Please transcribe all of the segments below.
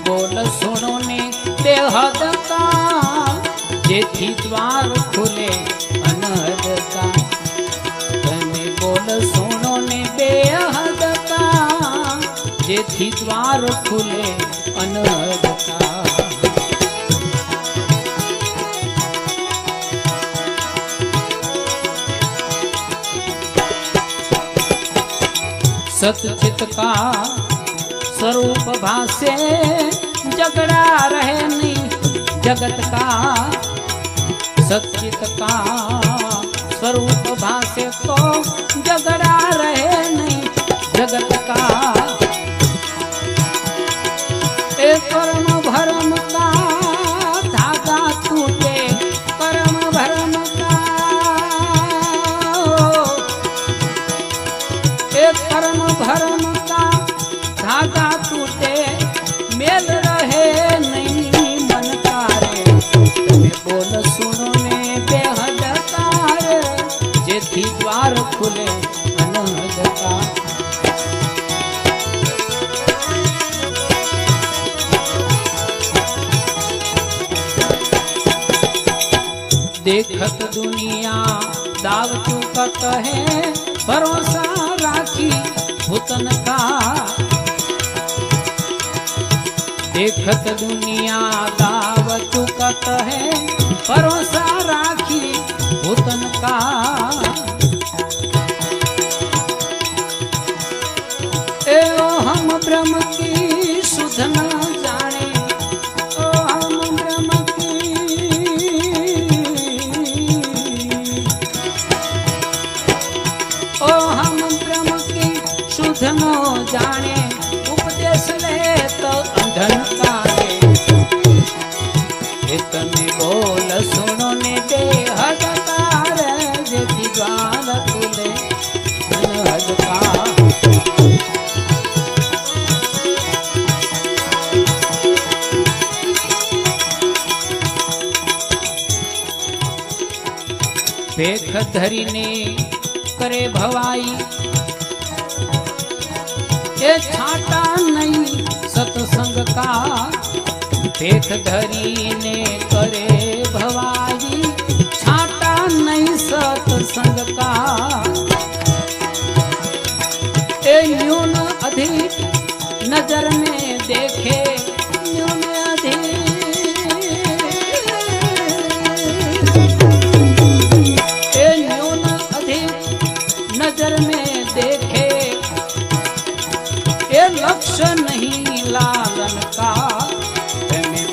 बोल सुनो ने बेहद का जेथी द्वार खुले अनहद का तने बोल सुनो ने बेहद का जेथी द्वार खुले अनहद का सतचित का स्वरूप भासे झगड़ा रहे नहीं जगत का सतचित का स्वरूप भासे तो झगड़ा रहे नहीं जगत का एक कर्म भरम का धागा टूटे कर्म भरम का एक कर्म भरम का धागा टूटे मेल रहे नहीं मन का रे बोल सुनो ने बेहद कार जेथी द्वार खुले अनहद का देखत दुनिया दाव चुकत है भरोसा राखी भूतन का देखत दुनिया दाव चुकत है भरोसा राखी भूतन का ए ओ हम ब्रह्म की सुध न जाने ओ हम ब्रह्म की ओ हम ब्रह्म की सुध न जाने उपदेश ले तो अंधन का तने बोल सुनो ने बेहद कार जेथी द्वार खुले अनहद का पेख धरी ने करे भवाई ये छाटा नहीं सत्संग का पेख धरी ने करे भवाई छाटा नहीं सत्संग का ए न्यून अधिक नजर में देखे न्यून अधिक नजर में देखे ये लक्ष्य नहीं लालन का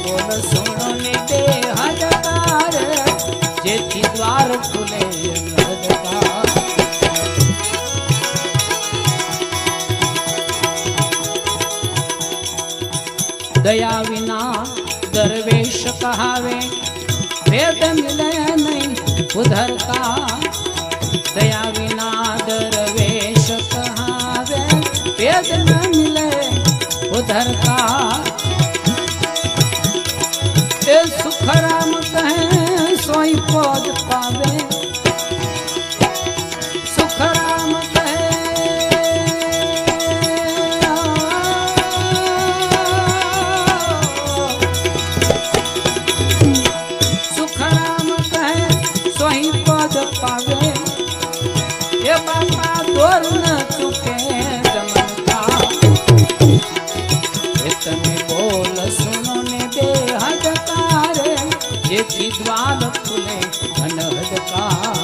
बोल सुनो ने बेहद कार जेथी द्वार खुले अनहद का दया विना दरवेश कहावे वेद मिले नहीं उधर का दया विना दरवेश कहावे वेद न मिले उधर का ए सुखराम कहे सोई पद पावे सुखराम कहे सुखराम कहे सोई पद पावे ये बाबा दूर न चुके जमन का तने बोल सुनो ने बेहद कार जेथी द्वार खुले अनहद का